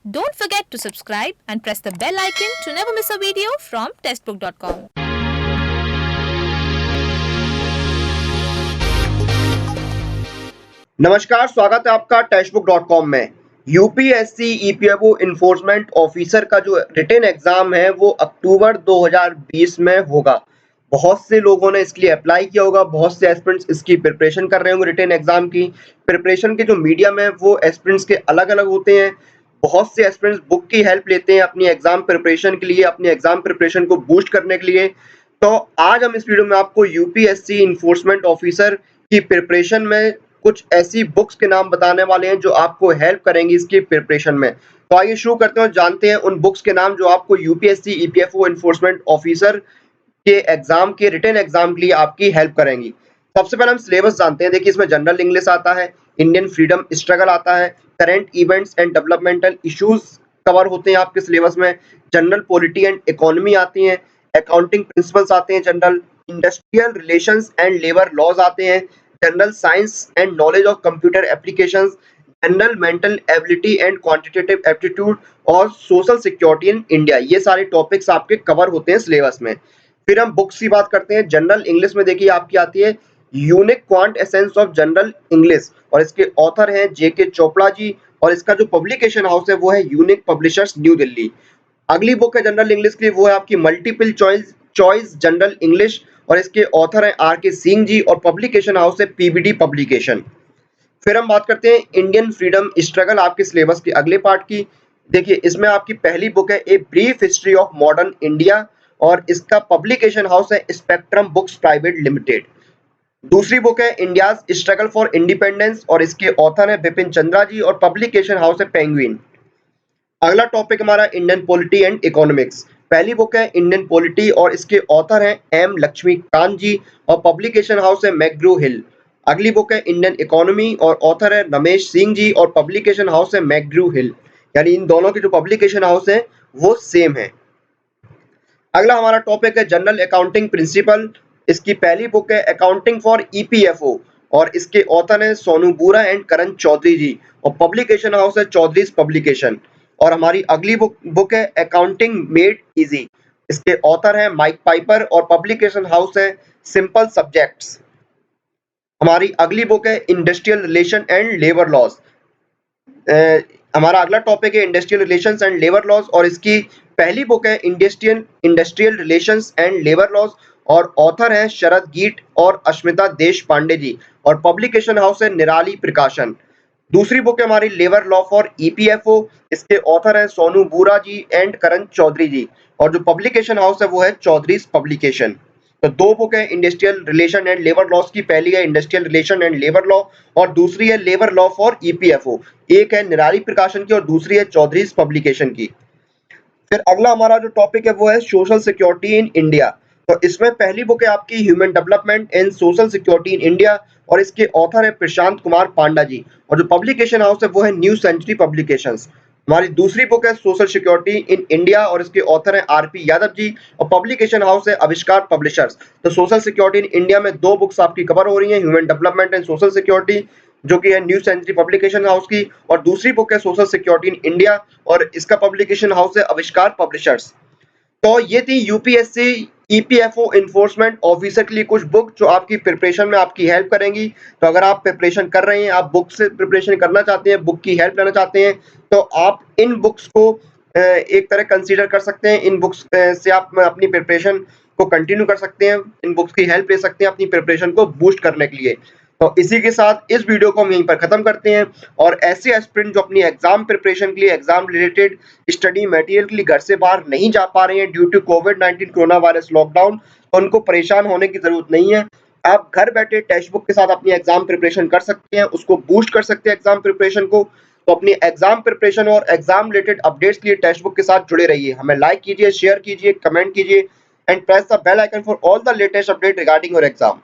Don't forget to subscribe and press the bell icon to never miss a video from testbook.com. नमस्कार, स्वागत है आपका टेस्टबुक.com में। UPSC EPFO enforcement officer का जो रिटन एग्जाम है वो अक्टूबर 2020 में होगा। बहुत से लोगों ने इसके लिए अप्लाई किया होगा, बहुत से एस्पिरेंट्स इसकी प्रिपरेशन कर रहे होंगे। रिटन एग्जाम की प्रिपरेशन के जो मीडियम है वो एस्पिरेंट्स के अलग-अलग होते हैं। बहुत से एस्पिरेंट्स बुक की हेल्प लेते हैं अपनी एग्जाम प्रिपरेशन के लिए, अपनी एग्जाम प्रिपरेशन को बूस्ट करने के लिए। तो आज हम इस वीडियो में आपको यूपीएससी इन्फोर्समेंट ऑफिसर की प्रिपरेशन में कुछ ऐसी बुक्स के नाम बताने वाले हैं जो आपको हेल्प करेंगी इसकी प्रिपरेशन में। तो आइए शुरू करते हैं और जानते हैं उन बुक्स के नाम जो आपको यूपीएससी ईपीएफओ इन्फोर्समेंट ऑफिसर के एग्जाम के रिटन एग्जाम के लिए आपकी हेल्प करेंगी। सबसे पहले हम सिलेबस जानते हैं। देखिए, इसमें जनरल इंग्लिश आता है, इंडियन फ्रीडम स्ट्रगल आता है, current events and developmental issues cover होते हैं आपके सिलेबस में, जनरल पॉलिटी एंड इकोनॉमी आती है, अकाउंटिंग प्रिंसिपल्स आते हैं, general industrial relations and labour laws आते हैं, general science and knowledge of computer applications, general mental ability and quantitative aptitude और सोशल सिक्योरिटी इन इंडिया। ये सारे टॉपिक्स आपके कवर होते हैं सिलेबस में। फिर हम बुक्स की बात करते हैं। जनरल इंग्लिश में देखिए आपकी आती है unique quant essence of general English और इसके ऑथर हैं जेके चोपड़ा जी और इसका जो पब्लिकेशन हाउस है वो है यूनिक पब्लिशर्स न्यू दिल्ली। अगली बुक है जनरल इंग्लिश की, वो है आपकी मल्टीपल चॉइस जनरल इंग्लिश और इसके ऑथर हैं आर के सिंह जी और पब्लिकेशन हाउस है पीबीडी पब्लिकेशन। फिर हम बात करते हैं इंडियन फ्रीडम स्ट्रगल आपके सिलेबस के अगले पार्ट की। देखिए, इसमें आपकी पहली बुक है a brief history of modern India और इसका पब्लिकेशन हाउस है स्पेक्ट्रम बुक्स प्राइवेट लिमिटेड। दूसरी बुक है इंडियाज स्ट्रगल फॉर इंडिपेंडेंस और इसके ऑथर है बिपिन चंद्रा जी और पब्लिकेशन हाउस है पेंगुइन। अगला टॉपिक हमारा इंडियन पॉलिटी एंड इकोनॉमिक्स। पहली बुक है इंडियन पॉलिटी और इसके ऑथर हैं एम लक्ष्मीकांत जी और पब्लिकेशन हाउस है मैग्रू हिल। अगली बुक है इंडियन इकोनॉमी और ऑथर है रमेश सिंह जी और पब्लिकेशन हाउस है मैग्रू हिल। यानी इन दोनों के जो पब्लिकेशन हाउस है वो सेम है। अगला हमारा टॉपिक है जनरल अकाउंटिंग प्रिंसिपल। इसकी पहली बुक है अकाउंटिंग फॉर ईपीएफओ और इसके ऑथर है सोनू बुरा एंड करण चौधरी जी और पब्लिकेशन हाउस है चौधरीज पब्लिकेशन। और हमारी अगली बुक है अकाउंटिंग मेड इजी। इसके ऑथर है माइक पाइपर और पब्लिकेशन हाउस है सिंपल सब्जेक्ट्स। हमारी अगली बुक है industrial relation and labour laws. हमारा अगला टॉपिक है industrial relations and labour laws और इसकी पहली बुक है industrial relations and labour laws और ऑथर है शरद गीट और अश्मिता देश पांडे जी और पब्लिकेशन हाउस है निराली प्रकाशन। दूसरी बुक है हमारी लेबर लॉ फॉर ईपीएफओ। इसके ऑथर हैं सोनू बुरा जी एंड करण चौधरी जी और जो पब्लिकेशन हाउस है वो है चौधरीज पब्लिकेशन। तो दो बुक है industrial relation and labour laws की, पहली है industrial relation and labour law और दूसरी है लेबर लॉ फॉर ईपीएफओ। एक है निराली प्रकाशन की और दूसरी है चौधरीज पब्लिकेशन की। फिर अगला हमारा जो टॉपिक है वो है सोशल सिक्योरिटी इन इंडिया। तो इसमें पहली बुक है आपकी human development and social security in India और इसके ऑथर है प्रशांत कुमार पांडा जी और जो पब्लिकेशन हाउस है वो है न्यू सेंचुरी पब्लिकेशंस। हमारी दूसरी बुक है सोशल सिक्योरिटी इन इंडिया और इसके ऑथर है आरपी यादव जी और पब्लिकेशन हाउस है आविष्कार पब्लिशर्स। तो सोशल सिक्योरिटी इन इंडिया में दो बुक्स आपकी कवर हो रही हैं, human development and social security जो कि है न्यू सेंचुरी पब्लिकेशन हाउस की और दूसरी बुक है सोशल सिक्योरिटी इन इंडिया और इसका पब्लिकेशन हाउस है आविष्कार पब्लिशर्स। तो ये थी यूपीएससी ईपीएफओ इन्फोर्समेंट ऑफिसर के लिए कुछ बुक जो आपकी प्रिपरेशन में आपकी हेल्प करेंगी। तो अगर आप प्रिपरेशन कर रहे हैं, आप बुक से प्रिपरेशन करना चाहते हैं, बुक की हेल्प लेना चाहते हैं, तो आप इन बुक्स को एक तरह कंसीडर कर सकते हैं। इन बुक्स से आप अपनी प्रिपरेशन को कंटिन्यू कर सकते हैं, इन बुक्स की हेल्प ले सकते हैं अपनी प्रिपरेशन को बूस्ट करने के लिए। तो इसी के साथ इस वीडियो को हम यहीं पर खत्म करते हैं और ऐसे एस्पिरेंट जो अपनी एग्जाम प्रिपरेशन के लिए, एग्जाम रिलेटेड स्टडी मटेरियल के लिए घर से बाहर नहीं जा पा रहे हैं ड्यू टू कोविड-19 कोरोना वायरस लॉकडाउन, तो उनको परेशान होने की जरूरत नहीं है। आप घर बैठे टेक्स्ट बुक के साथ अपनी एग्जाम प्रिपरेशन कर सकते हैं, उसको बूस्ट कर सकते हैं एग्जाम प्रिपरेशन को। तो अपनी एग्जाम प्रिपरेशन और एग्जाम रिलेटेड अपडेट्स के लिए टेक्स्ट बुक के साथ जुड़े रहिए। हमें लाइक कीजिए, शेयर कीजिए, कमेंट कीजिए and press the bell icon for all the latest update regarding your exam.